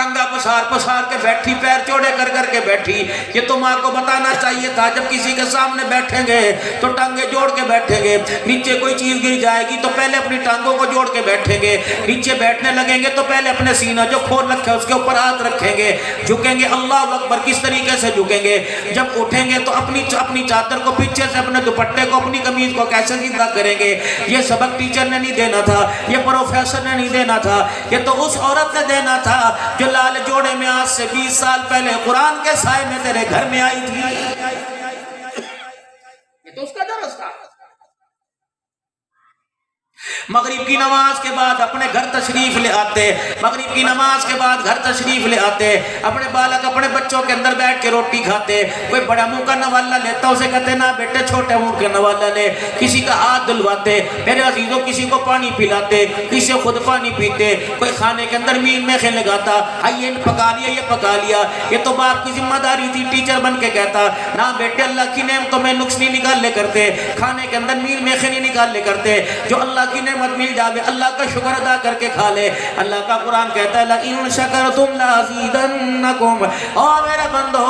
टांगा पसार पसार के बैठी, पैर चौड़े कर करके बैठी। ये तो माँ को बताना चाहिए था, जब किसी के सामने बैठेंगे तो टांगे जोड़ के बैठेंगे। नीचे कोई चीज गिर जाएगी तो पहले अपनी टांगों को जोड़ के बैठेंगे। नीचे बैठने लगेंगे तो पहले अपने सीना जो खोल रखे उसके ऊपर हाथ रखेंगे, झुकेंगे। अल्लाह अकबर किस तरीके से झुकेंगे। जब उठेंगे तो अपनी चादर को पीछे से, अपने दुपट्टे को, अपनी कमीज को कैसे सीधा करेंगे। ये सबक टीचर ने नहीं देना था, ये प्रोफेसर ने नहीं देना था, ये तो उस औरत ने देना था जो लाल जोड़े में आज से 20 साल पहले कुरान के साए में तेरे घर में आई थी। ये तो उसका दरस था। मगरिब की नमाज के बाद अपने घर तशरीफ ले आते, मगरिब की नमाज के बाद घर तशरीफ ले आते, अपने बालक अपने बच्चों के अंदर बैठ के रोटी खाते। कोई बड़ा मुंह का नवाला लेता, उसे कहते ना बेटे छोटे मुंह का नवाला ले। किसी का हाथ धुलवाते, मेरे अजीजों किसी को पानी पिलाते, किसी खुद पानी पीते। कोई खाने के अंदर मील में खेल लगाता, ये पका लिया, ये पका लिया। ये तो बाप की जिम्मेदारी थी, टीचर बन के कहता ना बेटे अल्लाह की नेमतों में नुक्स नहीं निकालने करते, खाने के अंदर मील में नहीं निकालने करते। जो अल्लाह की नेमत मिल जावे अल्लाह का शुक्र अदा करके खा ले। अल्लाह का कुरान कहता है इन शकरतुम लाज़ीदन्नकुम, और मेरा बंदो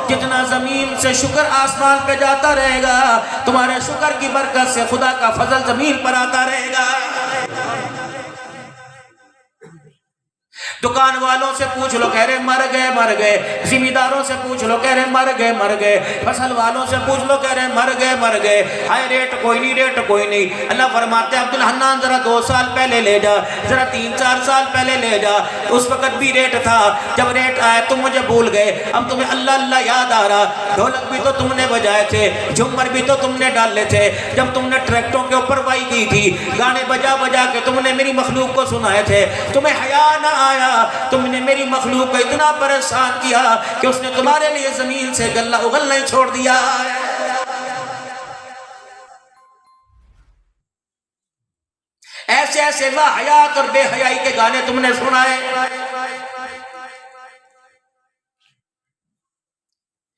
जितना जमीन से शुक्र आसमान पे जाता रहेगा, तुम्हारे शुक्र की बरकत से खुदा का फजल जमीन पर आता रहेगा। दुकान वालों से पूछ लो, कह रहे मर गए मर गए। जिम्मेदारों से पूछ लो, कह रहे मर गए मर गए। फसल वालों से पूछ लो, कह रहे मर गए मर गए। हाय रेट कोई नहीं, रेट कोई नहीं। अल्लाह फरमाते हैं अब्दुल हन्नान जरा 2 साल पहले ले जा, जरा 3-4 साल पहले ले जा। उस वक्त भी रेट था, जब रेट आया तुम मुझे भूल गए, अब तुम्हें अल्लाह अल्लाह याद आ रहा। ढोलक भी तो तुमने बजाए थे, झुमर भी तो तुमने डाले थे, जब तुमने ट्रैक्टरों के ऊपर वाई की थी, गाने बजा बजा के तुमने मेरी मखलूक को सुनाए थे। तुम्हें हया ना आया, तुमने मेरी मखलूक को इतना परेशान किया कि उसने तुम्हारे लिए जमीन से गल्ला उगलना ही छोड़ दिया। ऐसे ऐसे वाहयात और बेहयाई के गाने तुमने सुनाए।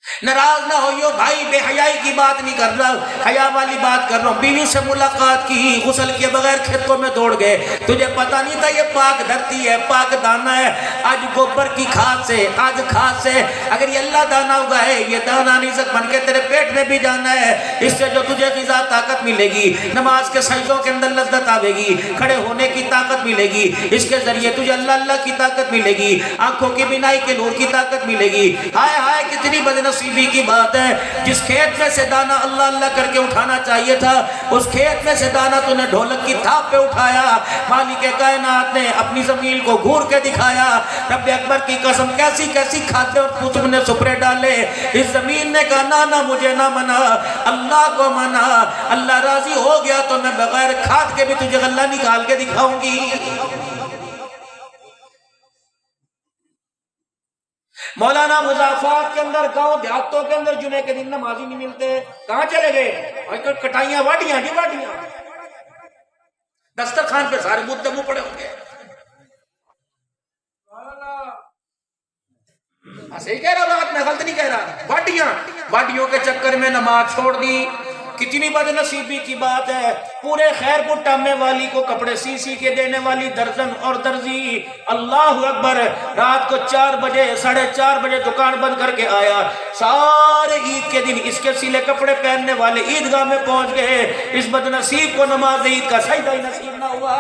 नाराज ना होइयो भाई, बेहयाई की बात नहीं कर रहा, हया वाली बात कर रहा हूँ। बीवी से मुलाकात की, गुस्ल किए बगैर खेतों में दौड़ गए, तुझे पता नहीं था ये पाक धरती है, पाक दाना है। आज गोबर की खाद से, आज खाद से अगर ये अल्लाह दाना उगा है, ये दाना रिज़्क़ बन के तेरे पेट में भी जाना है। इससे जो तुझे ग़िज़ा ताकत मिलेगी, नमाज के सजदों के अंदर लज्जत आवेगी, खड़े होने की ताकत मिलेगी, इसके जरिए तुझे अल्लाह अल्लाह की ताकत मिलेगी, आंखों की बिनाई के नूर की ताकत मिलेगी। हाय हाय कितनी बदनसीबी की बात है। जिस खेत में से दाना अल्लाह अल्लाह करके उठाना चाहिए था, उस खेत में से दाना तूने ढोलक की थाप पे उठाया। मालिक कायनात ने अपनी जमीन को घूर के दिखाया। रब अकबर की कसम, कैसी कैसी खाते और तुमने सुपरे डाले। इस जमीन ने कहा ना ना मुझे ना मना, अल्लाह को मना। अल्लाह राजी हो गया तो मैं बगैर खाद के भी तुझे गल्ला निकाल के दिखाऊंगी। मौलाना मुजाफात के अंदर, गांव देहातों के अंदर जुमे के दिन नमाजी नहीं मिलते, कहां चले गए। कटाइयां वाडियां जी वाडियां, दस्तरखान पे सारे मुद्दे मुंह पड़े होंगे। सही कह रहा बात, मैं गलत नहीं कह रहा। वाडियां, वाडियों के चक्कर में नमाज छोड़ दी। कितनी बदनसीबी की बात है। पूरे खैरपुर टामे वाली को कपड़े सी सी के देने वाली दर्जन और दर्जी, अल्लाह अकबर, रात को 4 बजे 4:30 बजे दुकान बंद करके आया। सारे ईद के दिन इसके सिले कपड़े पहनने वाले ईदगाह में पहुंच गए। इस बदनसीब को नमाज ईद का सजदा ही नसीब ना हुआ।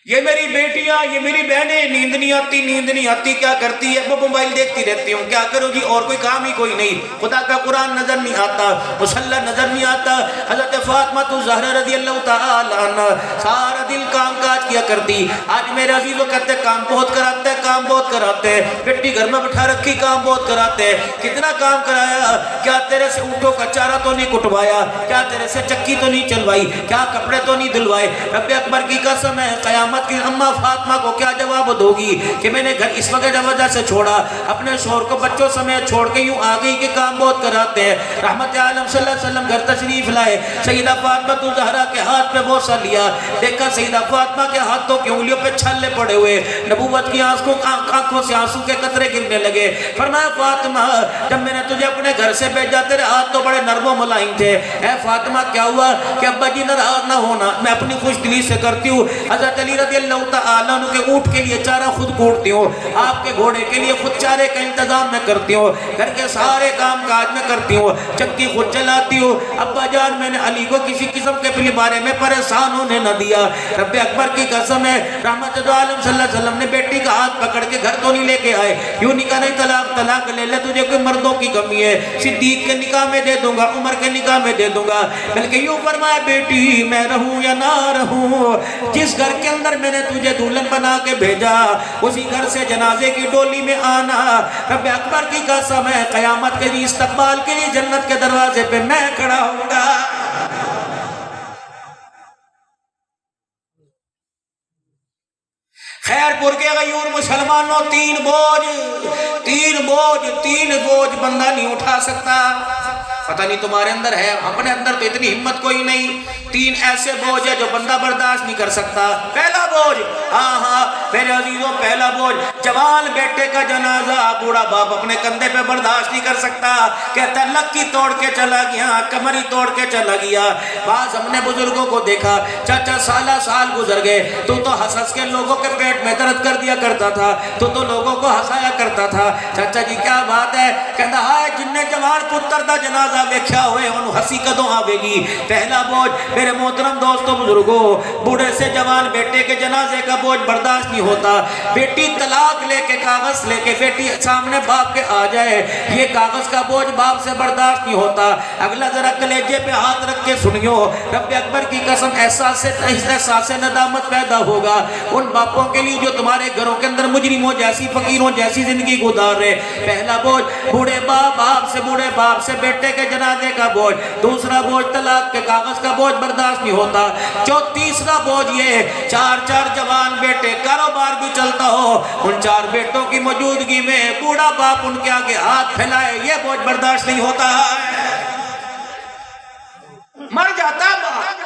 ये मेरी बेटियां, ये मेरी बहनें, नींद नहीं आती, नींद नहीं आती, क्या करती है वो मोबाइल देखती रहती हूँ। क्या करो जी, और कोई काम ही कोई नहीं। खुदा का कुरान नजर नहीं आता, मुसल्ला नजर नहीं आता। हजरत फातिमा ज़हरा रज़ियल्लाहु ताला अन्हा सारा दिन काम काज किया करती। आज मेरे अजीजों कहते हैं काम बहुत कराते हैं, काम बहुत कराते हैं। बेटी घर में बैठा रखी, काम बहुत कराते हैं। कितना काम कराया, क्या तेरे से ऊँटों का चारा तो नहीं कुटवाया, क्या तेरे से चक्की तो नहीं चलवाई, क्या कपड़े तो नहीं धुलवाए। रब अकबर की कसम है, क़यामत की अम्मा फातिमा को क्या जवाब दोगी कि मैंने घर इस वजह से छोड़ा, अपने शोहर को बच्चों समेत छोड़ के यूं आ गई कि काम बहुत कराते हैं। रहमत आलम सल्लल्लाहु अलैहि वसल्लम घर तशरीफ लाए, सैयदा फातिमा ज़हरा के हाथ पे वो सा लिया, देखा सईदा फातिमा के हाथों की उंगलियों पे छल्ले पड़े हुए, नबूवत की आंखों से आंसू के कतरे गिरने लगे। फरमाया फातिमा जब मैंने तुझे अपने घर से भेजा तेरे हाथ तो बड़े नरमो मुलायम थे। ऐ फातिमा क्या हुआ कि अब्बा जी नाराज ना होना, मैं अपनी खुश दिली से करती हूँ। हज़रत अली रज़ियल्लाहु तआला अन्हु के ऊँट के लिए चारा खुद कूटती हूँ, आपके घोड़े के लिए खुद चारे का इंतजाम मैं करती हूँ, घर के सारे काम काज में करती हूँ, चक्की खुद चलाती हूँ। अब्बा जान मैंने अली को किसी किस्म के बारे में परेशान होने न दिया। रब्बे अकबर की कसम है, रहमत दो आलम सल्लल्लाहु अलैहि वसल्लम ने बेटी का हाथ पकड़ के घर तो नहीं लेके आए, यूं नहीं कहा नहीं तलाक तलाक ले ले, तुझे कोई मर्दों की कमी है, सिद्दीक के निकाह में दे दूंगा, उमर के निकाह में दे दूंगा, बल्कि यूं फरमाया बेटी मैं रहूं या ना रहूं, जिस घर के अंदर मैंने तुझे दुल्हन बना के भेजा उसी घर से जनाजे की डोली में आना। रब्बे अकबर की कसम है, कयामत के लिए इस्तकबाल के लिए जन्नत के दरवाजे पे मैं खड़ा होऊंगा। खैरपुर के गयूर मुसलमानों तीन बोझ बंदा नहीं उठा सकता। पता नहीं तुम्हारे अंदर है, अपने अंदर तो इतनी हिम्मत कोई नहीं। तीन ऐसे बोझ है जो बंदा बर्दाश्त नहीं कर सकता। पहला बोझ, हाँ मेरे अजीजों, पहला बोझ जवान बेटे का जनाजा बूढ़ा बाप अपने कंधे पे बर्दाश्त नहीं कर सकता। कहता लक्की तोड़ के चला गया, कमरी तोड़ के चला गया। बाज हमने बुजुर्गों को देखा, चाचा साल गुजर गए, तू तो हंस हंस के लोगों के पेट में दर्द कर दिया करता था, तू तो लोगों को हंसाया करता था। चाचा जी क्या बात है? कहता हाय जिन्ने जवान पुत्र दा जनाजा वेख्या हुए उन्होंने हंसी कदों आवेगी। पहला बोझ मेरे मोहतरम दोस्तों बुजुर्गों, बूढ़े से जवान बेटे के जनाजे का बोझ बर्दाश्त नहीं होता। बेटी तलाक लेके कागज लेके बेटी सामने बाप के आ जाए, ये कागज का बोझ बाप से बर्दाश्त नहीं होता। अगला जरा कलेजे पे हाथ रख के सुनियो, रब्बे अकबर की कसम एहसास नदामत पैदा होगा उन बापों के लिए जो तुम्हारे घरों के अंदर मुजरिमों जैसी फकीरों जैसी जिंदगी गुजार रहे। पहला बोझ बूढ़े बाप से बेटे के जनाजे का बोझ, दूसरा बोझ तलाक के कागज का बोझ बर्दाश्त नहीं होता। जो तीसरा बोझ ये चार जवान बेटे, कारोबार भी चलता हो, उन चार बेटों की मौजूदगी में बूढ़ा बाप उनके आगे हाथ फैलाए, ये बोझ बर्दाश्त नहीं होता, मर जाता बाप।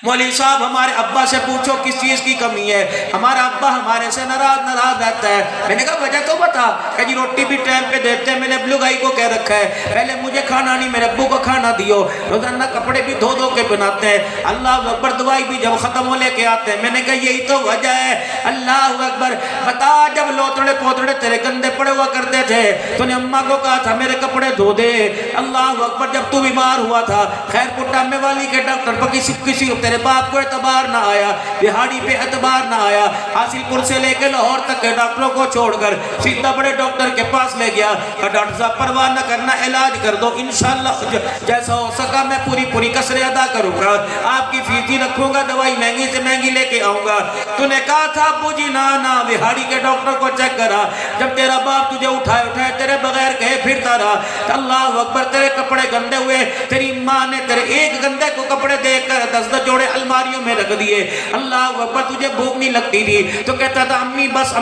मौलवी साहब हमारे अब्बा से पूछो किस चीज की कमी है, हमारा अब्बा हमारे से नाराज रहता है। मैंने कहा वजह तो बता। कह जी रोटी भी टाइम पे देते हैं, मैंने अब्बू भाई को कह रखा है पहले मुझे खाना नहीं मेरे अब्बू को खाना दियो, रोजाना कपड़े भी धो के पहनाते हैं, अल्लाह अकबर दवाई भी जब खत्म हो लेके आते हैं। मैंने कहा यही तो वजह है। अल्लाह अकबर बता, जब लोतड़े पोतड़े तेरे गंदे पड़े हुआ करते थे तूने अम्मा को कहा था मेरे कपड़े धो दे। अल्लाह अकबर जब तू बीमार हुआ था खैरपुर टामे वाली के डॉक्टर पर किसी तेरे बाप को एतबार ना आया, बिहाड़ी पे एतबार ना आया, हासिलपुर से लेकर लाहौर तक के डॉक्टरों को छोड़कर सीधा बड़े डॉक्टर के पास ले गया। डॉक्टर साहब परवाह न करना, इलाज कर दो, इंशाल्लाह जैसा हो सका मैं पूरी कसरें अदा करूंगा, आपकी फीस ही रखूंगा, दवाई महंगी से महंगी लेके आऊंगा। तूने कहा था अब्बू जी ना बिहाड़ी के डॉक्टर को चेक करा, जब तेरा बाप तुझे उठाए तेरे बगैर कहे फिरता रहा। अल्लाह अकबर तेरे कपड़े गंदे हुए, तेरी माँ ने तेरे एक गंदे को कपड़े देकर 10 जोड़े अलमारियों में रख दिए। अल्लाह अकबर तुझे भूख नहीं लगती थी तो कहता था अम्मी बस।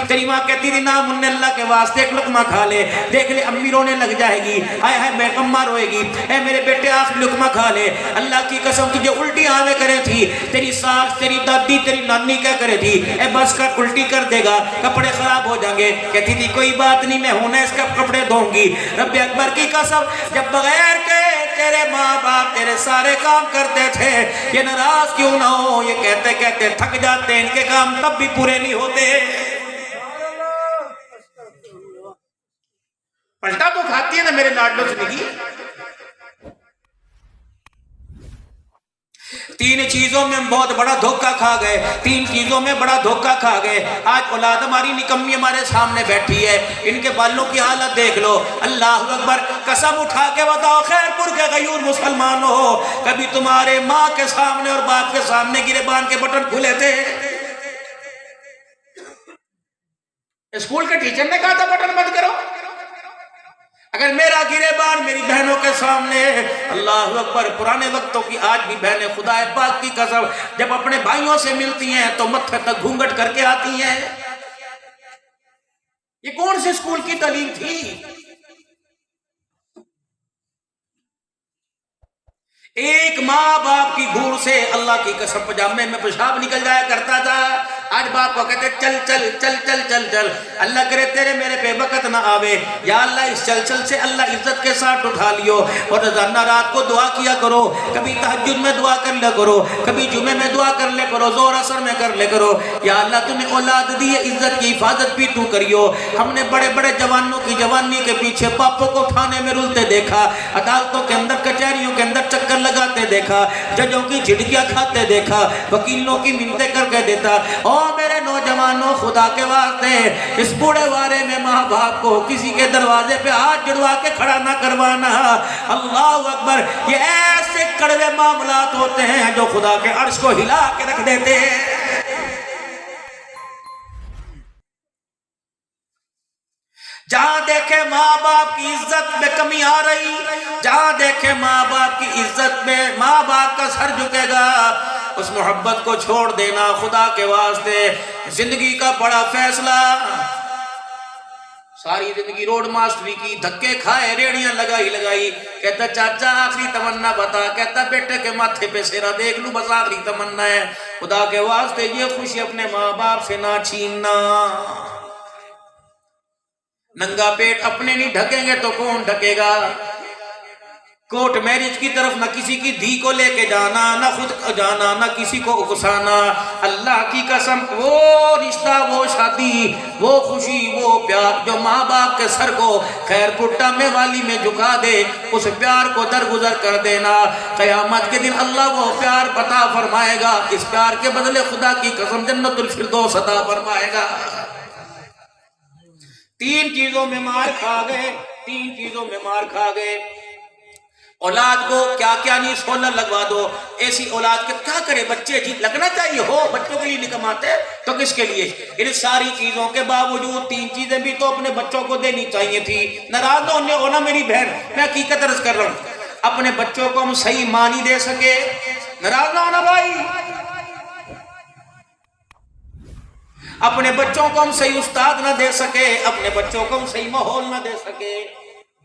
तेरी माँ कहती थी ना मुन्ने अल्लाह के वास्ते एक लुकमा खा ले, देख ले अम्मी रोने लग जाएगी, आय हाय मैं अम्मा रोएगी, ऐ मेरे बेटे आखिरी लुकमा खा ले। अल्लाह की कसम तुझे उल्टी आवे करे थी, तेरी सास तेरी दादी तेरी नानी क्या करे थी, ऐ बस कर उल्टी कर देगा कपड़े खराब हो जाएंगे। कहती थी कोई बात नहीं मैं होने इसका कपड़े धोऊंगी। रब्बे अकबर की कसम जब बगैर के तेरे माँ बाप तेरे सारे काम करते थे, ये नाराज क्यों ना हो, ये कहते कहते थक जाते, इनके काम तब भी पूरे नहीं होते। पलटा तो खाती है ना मेरे लाडलों से निकी। तीन चीजों में बहुत बड़ा धोखा खा गए, तीन चीजों में बड़ा धोखा खा गए। आज औलाद हमारी निकम्मी हमारे सामने बैठी है, इनके बालों की हालत देख लो। अल्लाह अकबर कसम उठा के बताओ खैरपुर के गयूर मुसलमान हो, कभी तुम्हारे माँ के सामने और बाप के सामने गिरेबान के बटन खुले थे? स्कूल के टीचर ने कहा था बटन बंद करो? अगर मेरा गिरेबान मेरी बहनों के सामने, अल्लाह अकबर पुराने वक्तों की आज भी बहनें खुदा पाक की कसम जब अपने भाइयों से मिलती हैं तो मत्थे तक घूंघट करके आती हैं। ये कौन से स्कूल की तालीम थी? एक माँ बाप की भूल से अल्लाह की कसम पजामे में पेशाब निकल जाया करता था। आज बाप को कहते चल चल चल चल चल चल, अल्लाह करे तेरे मेरे पे वक़्त ना आवे। या अल्लाह इस चल चल से अल्लाह इज्जत के साथ उठा लियो। और रोजाना रात को दुआ किया करो, कभी तहज्जुद में दुआ कर ले करो, कभी जुमे में दुआ कर ले करो, जोर असर में कर ले करो। या अल्लाह तूने औलाद दी है, इज्जत की हिफाजत भी तू करियो। हमने बड़े बड़े जवानों की जवानी के पीछे पापों को थाने में रुलते देखा, अदालतों के अंदर कचहरियों के अंदर चक्कर लगाते देखा, जजों की झिड़कियां खाते देखा, वकीलों की मिन्नतें करके देता। ओ मेरे नौजवानों, खुदा के वास्ते इस बूढ़े वारे में माँ बाप को किसी के दरवाजे पे हाथ जुड़वा के खड़ा ना करवाना। अल्लाह अकबर, ये ऐसे कड़वे मामलात होते हैं जो खुदा के अर्श को हिला के रख देते हैं। जहां देखे माँ बाप की इज्जत में कमी आ रही, जहां देखे माँ बाप की इज्जत में माँ बाप का सर झुकेगा, उस मोहब्बत को छोड़ देना। खुदा के वास्ते जिंदगी का बड़ा फैसला। सारी जिंदगी रोड मास्टरी की, धक्के खाए, रेड़ियां लगाई लगाई। कहता चाचा आखिरी तमन्ना बता, कहता बेटे के माथे पे सेरा देख लूं, बस आखिरी तमन्ना है। खुदा के वास्ते ये खुशी अपने माँ बाप से ना छीनना। नंगा पेट अपने नहीं ढकेंगे तो कौन ढकेगा। कोर्ट मैरिज की तरफ ना किसी की धी को लेके जाना, ना खुद जाना, ना किसी को उकसाना। अल्लाह की कसम, वो रिश्ता, वो शादी, वो खुशी, वो प्यार जो माँ बाप के सर को खैर पुट्टा में वाली में झुका दे, उस प्यार को दरगुजर कर देना। क़यामत के दिन अल्लाह वो प्यार अता फरमाएगा। इस प्यार के बदले खुदा की कसम जन्नतुल फिरदौस अता फरमाएगा। तीन चीजों में मार खा गए, तीन चीजों में मार खा गए। औलाद को क्या क्या नहीं सोलर लगवा दो, ऐसी औलाद के क्या करे बच्चे, जी लगना चाहिए हो, बच्चों के लिए नहीं कमाते तो किसके लिए। इन सारी चीजों के बावजूद तीन चीजें भी तो अपने बच्चों को देनी चाहिए थी। नाराज ना होना मेरी बहन, मैं हकीकत अर्ज कर रहा हूं। अपने बच्चों को हम सही मां नहीं दे सके, नाराज ना होना भाई। अपने बच्चों को हम सही उस्ताद ना दे सके, अपने बच्चों को हम सही माहौल ना दे सके।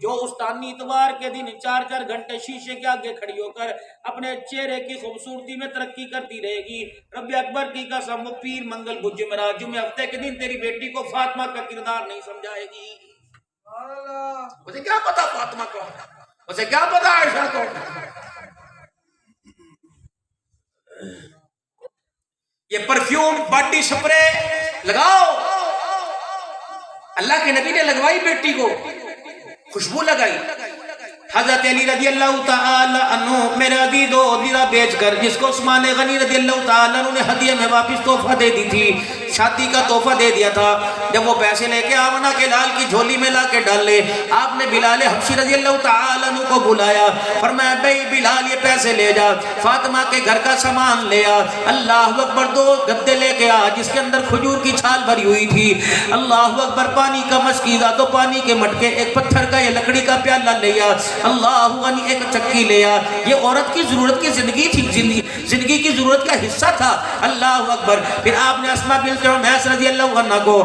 जो उस्तानी इतवार के दिन 4-4 घंटे शीशे के आगे खड़ी होकर अपने चेहरे की खूबसूरती में तरक्की करती रहेगी, रब्बे अकबर की कसम वो पीर मंगल बुध जुमेरात जुमे हफ्ते के दिन तेरी बेटी को फातिमा का किरदार नहीं समझाएगी। उसे क्या पता फातिमा कौन, उसे क्या पता आयशा कौन। ये परफ्यूम बॉडी स्प्रे लगाओ, अल्लाह के नबी ने लगवाई बेटी को, खुशबू लगाई। हजरत अली रजी अल्लाह ताला अन्हु मेरे अजीजो दिला बेचकर जिसको उस्मान गनी रजी अल्लाह ताला अन्हु ने हदिया में वापस तोहफा दे दी थी, शादी का तोहफा दे दिया था। जब वो पैसे लेके आमना के लाल की झोली में ला के डाले, आपने बिलाल हबशी रजी अल्लाह ताला अन्हु को बुलाया, फरमाया भाई बिलाल ये पैसे ले जा, फातिमा के घर का सामान ले आ। अल्लाह अकबर, 2 गद्दे लेके आ जिसके अंदर खजूर की छाल भरी हुई थी। अल्लाह अकबर, पानी का मस्कीदा, 2 पानी के मटके, एक पत्थर का, ये लकड़ी का प्याला ले आ। अल्लाह गनी, एक चक्की ले आ। ये औरत की जरूरत की जिंदगी थी, जिंदगी की जरूरत का हिस्सा था। अल्लाह अकबर। फिर आपने अस्मा बिन्त उमैस रजी अल्लाह अन्हा को,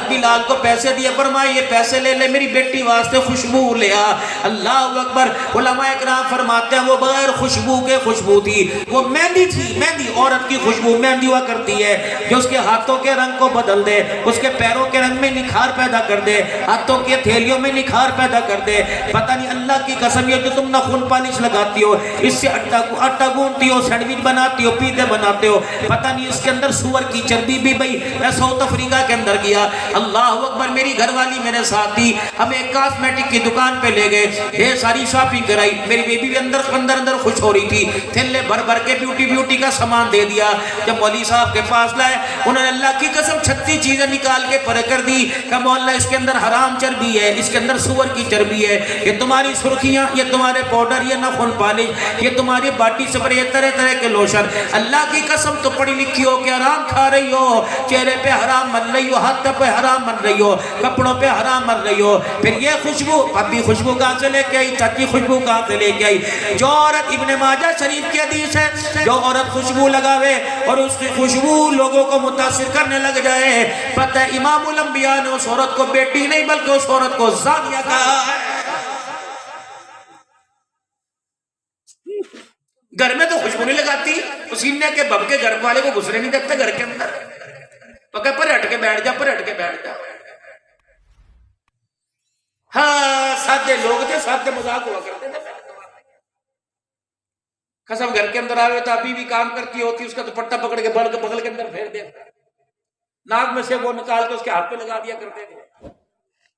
बिलाल को पैसे दिए, फरमाया ये पैसे ले ले, मेरी बेटी वास्ते खुशबू ले आ। अल्लाह अकबर। उलमाए किराम फरमाते हैं वो बगैर खुशबू के खुशबू थी, वो मेहंदी थी, मेहंदी, औरत की खुशबू मेहंदी हुआ करती है जो उसके हाथों के रंग को बदल दे, उसके पैरों के रंग में निखार पैदा कर दे, हाथों के थैलियों में निखार पैदा कर दे। पता नहीं अल्लाह की कसम, ये जो तुम नाखून पॉलिश लगाती हो, इससे आटा गूंथती हो, सैंडविच बनाती हो, पिज़्ज़ा बनाते हो, पता नहीं इसके अंदर सुअर की चर्बी भी। भाई मैं साउथ अफ्रीका के अंदर गया, अल्लाह अकबर, मेरी घरवाली मेरे साथ थी, हम एक कॉस्मेटिक की दुकान पे ले गए, ढेर सारी शॉपिंग कराई, मेरी बेबी भी अंदर अंदर खुश हो रही थी, थैले भर भर के ब्यूटी का सामान दे दिया। जब मौली साहब के पास लाए, उन्होंने अल्लाह की कसम 36 चीजें निकाल के पर कर दी कि मौला इसके अंदर हराम चर्बी है, इसके अंदर सुअर की चर्बी है, ये तुम्हारी सुर्खियां, ये तुम्हारे पाउडर, ये नाखून पॉलिश, ये तुम्हारी बॉडी स्प्रे, ये तरह तरह के लोशन। अल्लाह की कसम तो पढ़ी लिखी हो कि हराम खा रही हो, चेहरे पे हराम मर रही हो, हाथ पे हराम मर रही हो, कपड़ों पे हराम मर रही हो। फिर ये खुशबू, अभी खुशबू कहां से लेके आई, चाची खुशबू कहां से लेके आई। जो औरत, इब्ने माजा शरीफ की हदीस है, जो औरत खुशबू लगावे और उसकी खुशबू लोगों को मुतासिर करने लग जाए, पता है इमामुल अंबिया ने उस औरत को बेटी नहीं बल्कि उस औरत को जानिया कहा है। पसीने के भबके घर वाले को घुसने नहीं देते घर के अंदर, पके पर हट के बैठ जा, पर हट के बैठ जा। हाँ सादे लोग थे, सादे मजाक हुआ करते थे। कसम घर के अंदर आवे तो अभी भी काम करती होती, उसका दुपट्टा पकड़ के बगल के अंदर फेर दे, नाक में से वो निकाल के उसके हाथ पे लगा दिया करते थे।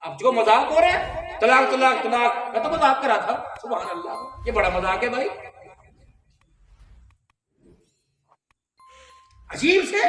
अब जो मजाक हो रहा है, तलाक तलाक तलाक, मैं तो मजाक कर रहा था। सुभान अल्लाह, ये बड़ा मजाक है भाई, अजीब से।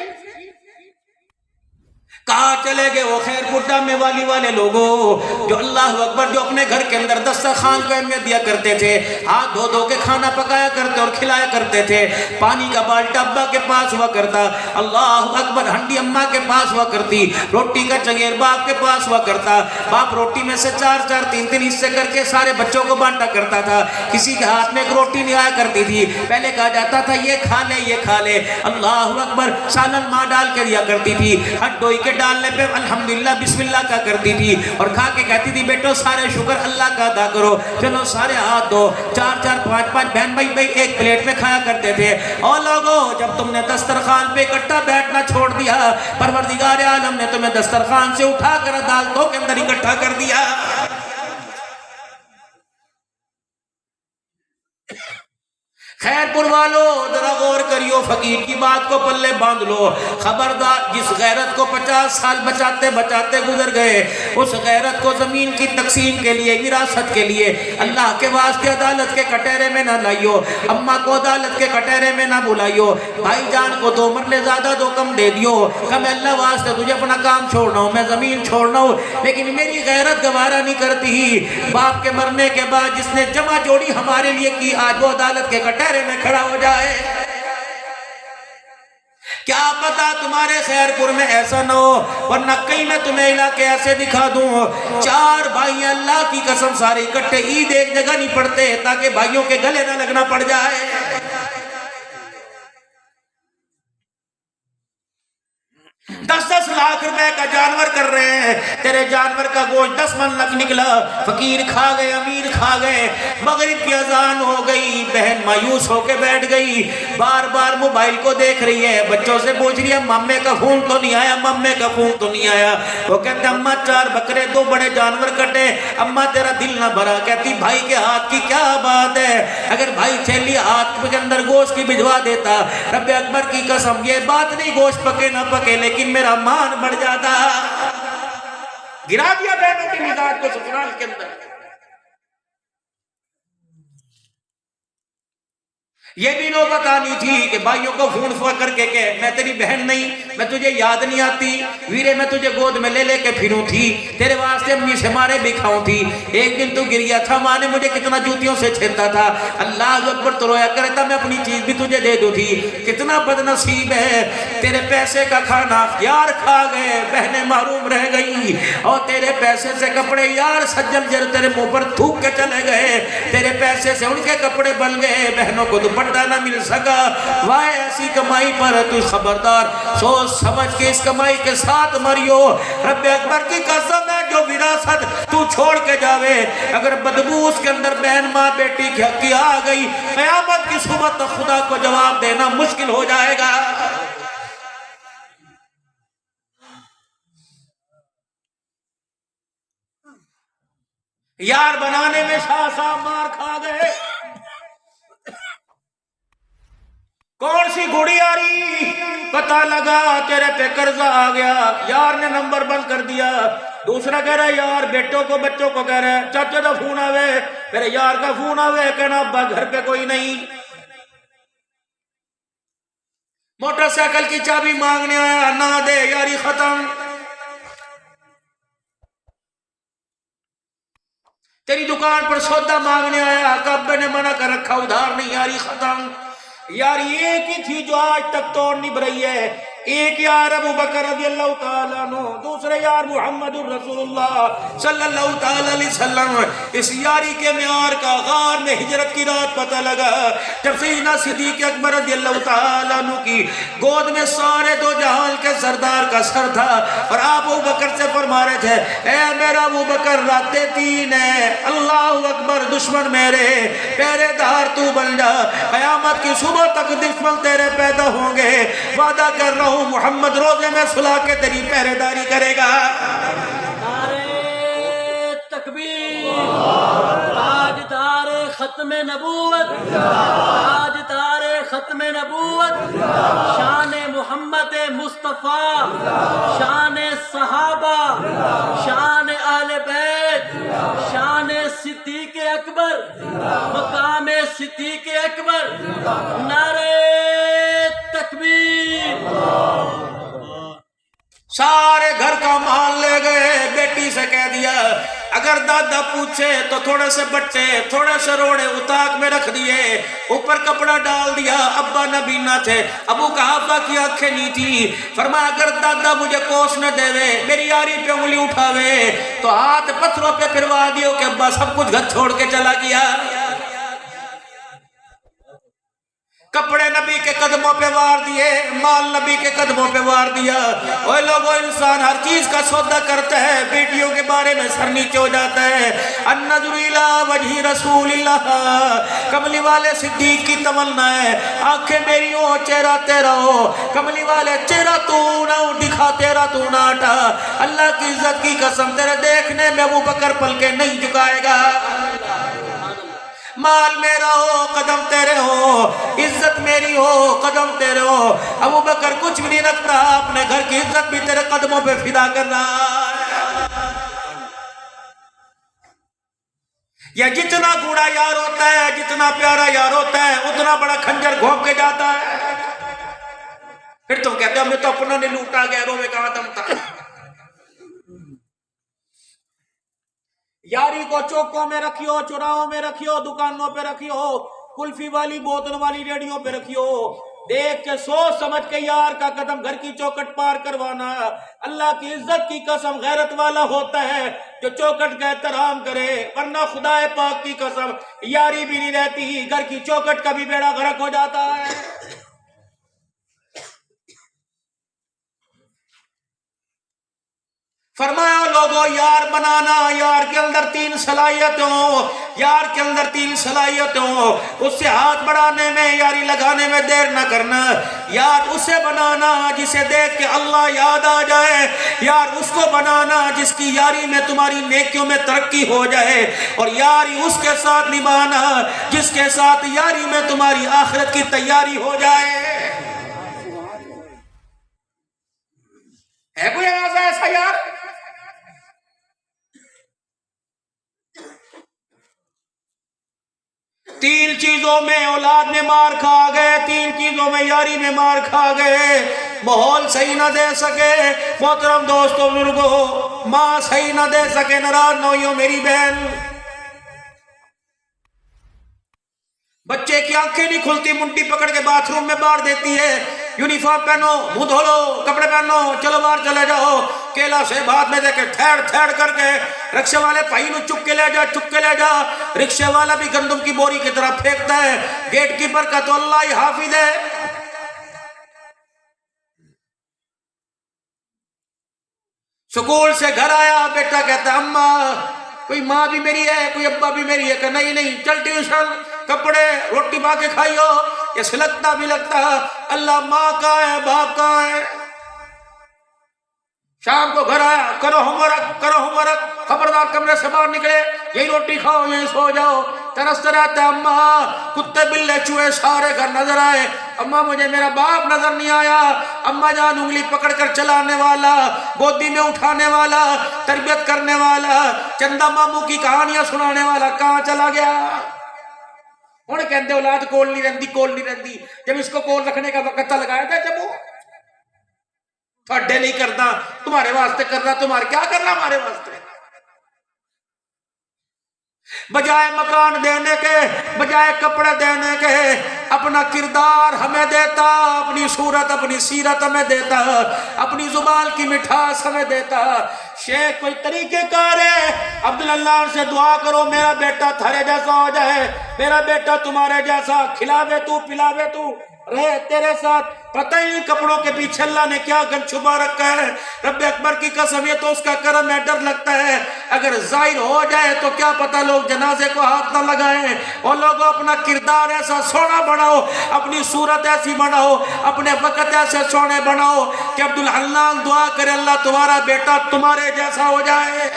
कहा चले गए वो खैरपुर डामे वाले लोगों, जो अल्लाह अकबर, जो अपने घर के अंदर दस्तरखान को अहमियत दिया करते थे, हाथ धो धो के खाना पकाया करते और खिलाया करते थे। पानी का बाल्टा अब्बा के पास हुआ करता, अल्लाह अकबर, हंडी अम्मा के पास हुआ करती, रोटी का चंगेर बाप के पास हुआ करता। बाप रोटी में से 4-4 3-3 हिस्से करके सारे बच्चों को बांटा करता था। किसी के हाथ में एक रोटी नहीं आया करती थी, पहले कहा जाता था ये खा ले, ये खा ले। अल्लाह अकबर, सालन माँ डाल के दिया करती थी, हट डोई के डालने पे अल्हम्दुलिल्लाह बिस्मिल्लाह का करती थी, और खा के कहती थी बेटो सारे शुक्र अल्लाह का अदा करो, चलो सारे हाथ दो। 4-4 5-5 बहन भाई एक प्लेट में खाया करते थे। और लोगों, जब तुमने दस्तरखान पे इकट्ठा बैठना छोड़ दिया, परवरदिगार आलम ने तुम्हें दस्तरखान से उठाकर अदालतों के अंदर इकट्ठा कर दिया। खैरपुर वालों, जरा गौर करियो, फकीर की बात को पल्ले बांध लो। खबरदार, जिस गैरत को 50 साल बचाते बचाते गुजर गए, उस गैरत को जमीन की तकसीम के लिए, विरासत के लिए अल्लाह के वास्ते अदालत के कटहरे में ना लाइयो, अम्मा को अदालत के कटहरे में ना बुलाइयो, भाईजान को 2 मरले ज्यादा 2 कम दे दियो। कम अल्लाह वास्ते तुझे अपना काम छोड़ना हो, मैं जमीन छोड़ना हो, लेकिन मेरी गैरत गवारा नहीं करती। बाप के मरने के बाद जिसने जमा जोड़ी हमारे लिए की, आज वो अदालत के कटहरे में खड़ा हो जाए। क्या पता तुम्हारे खैरपुर में ऐसा न हो, वरना कहीं मैं तुम्हें इलाके ऐसे दिखा दूं, 4 भाई अल्लाह की कसम सारे इकट्ठे ईद एक जगह नहीं पड़ते, ताकि भाइयों के गले न लगना पड़ जाए। 10-10 लाख रुपए का जानवर कर रहे हैं, तेरे जानवर का गोश्त 10 मन लग निकला, फकीर खा गए, अमीर खा गए। मगरिब की अजान हो गई, बहन मायूस होके बैठ गई, बार बार मोबाइल को देख रही है, बच्चों से पूछ रही है मम्मे का खून तो नहीं आया, मम्मे का खून तो नहीं आया। वो कहते अम्मा 4 बकरे 2 बड़े जानवर कटे, अम्मा तेरा दिल ना भरा। कहती भाई के हाथ की क्या बात है, अगर भाई थैली हाथ के अंदर गोश्त की भिजवा देता, रब्बे अकबर की कसम ये बात नहीं गोश्त पके ना पके, लेकिन मेरा मान बढ़ जाता। गिरा दिया बहनों की मिजाज को ससुराल के अंदर। ये भी नौबत आनी थी कि भाइयों को फोन करके के मैं तेरी बहन नहीं, मैं तुझे याद नहीं आती, वीरे मैं तुझे गोद में ले लेके फिरूं थी, तेरे वास्ते अम्मी से मारे भी खाऊं थी। एक दिन तू गिर गया था, माँ ने मुझे कितना जूतियों से छेड़ता था, अल्लाह अकबर तो रोया करे था, मैं अपनी चीज भी तुझे दे दूं थी। कितना बदनसीब है, तेरे पैसे का खाना यार खा गए, बहनें महरूम रह गई, और तेरे पैसे से कपड़े यार सज्जन जर तेरे मुंह पर थूक के चले गए, तेरे पैसे से उनके कपड़े बन गए, बहनों को ना मिल सका। वाह ऐसी कमाई पर तू खबरदार, सोच समझ के इस कमाई के साथ मरियो। रब्बे अकबर की कसम है, जो विरासत तू छोड़ के जावे, अगर बदबू उसके अंदर बहन माँ बेटी की आ गई, क़यामत की सुबह तक खुदा को जवाब देना मुश्किल हो जाएगा। यार बनाने में शाह साहब मार खा गए। कौन सी घोड़ी आ रही, पता लगा तेरे पे कर्जा आ गया, यार ने नंबर बंद कर दिया। दूसरा कह रहा है यार बेटों को बच्चों को कह रहा है चाचा का फोन आवे, मेरे यार का फोन आवे, कहना अब्बा घर पे कोई नहीं। मोटरसाइकिल की चाबी मांगने आया, ना दे यारी खत्म। तेरी दुकान पर सौदा मांगने आया, कब्बे ने मना कर रखा, उधार नहीं, यारी खत्म। यार एक ही थी जो आज तक तोड़ नहीं रही है, एक यार अबू बकर रज़ियल्लाहु ताला अन्हु, दूसरे यार मुहम्मदुर रसूलुल्लाह सल्लल्लाहु ताला अलैहि वसल्लम। इस यारी के म्यार का गार में हिजरत की रात पता लगा जब सैयदना सिद्दीक़ अकबर रज़ियल्लाहु ताला अन्हु की गोद में सारे दो जहान के सरदार का सर था और आप अबू बकर से फरमा रहे थे, ए मेरा अबू बकर रातें 3 है, अल्लाह अकबर, दुश्मन मेरे पहरेदार तू बन जा, क़यामत की सुबह तक दुश्मन तेरे पैदा होंगे, वादा कर रहा हूँ मोहम्मद रोजे में सुला के तेरी पहरेदारी करेगा। नारे तकबीर, ताजदार खत्म नबूवत, ताजदार खत्म नबूवत, शान मोहम्मद मुस्तफ़ा, शान सहाबा, शान अहले बैत, शान सिद्दीक़ अकबर, मकाम सिद्दीक़ अकबर। नारे तकबीर। सारे घर का माल ले गए, बेटी से कह दिया अगर दादा पूछे तो थोड़े से बट्टे थोड़े से रोड़े उताक में रख दिए, ऊपर कपड़ा डाल दिया। अब्बा नबी ना थे, अबू कहाफा की आंखें नहीं थी। फरमाया अगर दादा मुझे कोस न देवे, मेरी यारी पे उंगली उठावे तो हाथ पत्थरों पे फिरवा दियो कि अब्बा सब कुछ घर छोड़ के चला गया। कपड़े नबी के कदमों पे वार दिए, माल नबी के कदमों पे वार दिया। ओए लोगों, इंसान हर चीज का सौदा करता है, बेटियों के बारे में सर नीचे हो जाता है। अन्नज़ुरु इला वजही रसूलिल्लाह, कमली वाले सिद्दीक की तमन्ना है आंखें मेरी हो चेहरा तेरा हो। कमली वाले चेहरा तू ना दिखा, तेरा तू ना हटा। अल्लाह की इज्जत की कसम तेरे देखने में अबू बकर पल के नहीं झुकाएगा। माल मेरा हो कदम तेरे हो, इज्जत मेरी हो कदम तेरे हो। अबू बकर कुछ भी नहीं रखता, अपने घर की इज्जत भी तेरे कदमों पे फिदा कर रहा है। यह जितना गूढ़ा यार होता है, जितना प्यारा यार होता है, उतना बड़ा खंजर घोंप के जाता है। फिर तुम कहते हो हमें तो अपनों ने लूटा, गैरों में कहां दम था। यारी को चौकों में रखियो, चौराहों में रखियो, दुकानों पे रखियो, कुल्फी वाली बोतल वाली रेडियो पे रखियो। देख के सोच समझ के यार का कदम घर की चौकट पार करवाना। अल्लाह की इज्जत की कसम गैरत वाला होता है जो चौकट का एहतराम करे, वरना खुदाए पाक की कसम यारी भी नहीं रहती, घर की चौकट का भी बेड़ा गर्क हो जाता है। फरमाया लोगों, यार बनाना, यार के अंदर 3 सलाहियतें हो, यार के अंदर 3 सलाहियतें हो। उससे हाथ बढ़ाने में, यारी लगाने में देर न करना। यार उसे बनाना जिसे देख के अल्लाह याद आ जाए, यार उसको बनाना जिसकी यारी में तुम्हारी नेकियों में तरक्की हो जाए, और यारी उसके साथ निभाना जिसके साथ यारी में तुम्हारी आखिरत की तैयारी हो जाए। है कोई ऐसा यार? तीन चीजों में औलाद में मार खा गए, 3 चीजों में यारी में मार खा गए। माहौल सही ना दे सके, मोहतरम दोस्तों बुजुर्गों, माँ सही ना दे सके, नाराज न होइयो मेरी बहन। बच्चे की आंखें नहीं खुलती, मुंडी पकड़ के बाथरूम में बांध देती है। यूनिफॉर्म पहनो, मुंह धो लो, कपड़े पहनो, चलो बाहर चले जाओ। केला से हाथ में देके ठहर ठहर करके रिक्शे वाले भाई नु चुप के ले जा, चुप के ले जा। रिक्शे वाला भी गंदम की बोरी की तरफ फेंकता है। गेट कीपर का तो अल्लाह ही हाफिज है। स्कूल से घर आया, बेटा कहता अम्मा कोई माँ भी मेरी है, कोई अब्बा भी मेरी है। नहीं नहीं, चल ट्यूशन, कपड़े रोटी पा के खाइयो। ये सिलकता भी लगता अल्लाह माँ का है, बाप का है। शाम को घर आया, करो होमवर्क, करो होमवर्क, खबरदार कमरे से बाहर निकले, यही रोटी खाओ, यही सो जाओ। तरसते रहते अम्मा, कुत्ते बिल्ले चूहे सारे घर नजर आए, अम्मा मुझे मेरा बाप नजर नहीं आया। अम्मा जान उंगली पकड़कर चलाने वाला, गोदी में उठाने वाला, तरबियत करने वाला, चंदा मामू की कहानियां सुनाने वाला कहाँ चला गया? हुण कहते औलाद कोल नहीं रही, कोल नहीं रही। जब इसको कोल रखने का वक्त लगाया था, जब वो थोड़े नहीं करता, तुम्हारे वास्ते करना, तुम्हारे क्या करना हमारे वास्ते। बजाय मकान देने के, बजाय कपड़े देने के, अपना किरदार हमें देता, अपनी सूरत अपनी सीरत हमें देता, अपनी जुबान की मिठास हमें देता। शेख कोई तरीकेकार है, अब्दुल्लाह से दुआ करो मेरा बेटा थारे जैसा हो जाए, मेरा बेटा तुम्हारे जैसा, खिलावे तू पिलावे तू रहे तेरे साथ। पता ही नहीं कपड़ों के पीछे अल्लाह ने क्या गन छुपा रखा है। रब अकबर की कसम, ये तो उसका करम है, डर लगता है अगर जाहिर हो जाए तो क्या पता लोग जनाजे को हाथ ना लगाएं। और लोगों अपना किरदार ऐसा सोना बनाओ, अपनी सूरत ऐसी बनाओ, अपने वक्त ऐसे सोने बनाओ कि अब्दुल हन्नान दुआ करे अल्लाह तुम्हारा बेटा तुम्हारे जैसा हो जाए।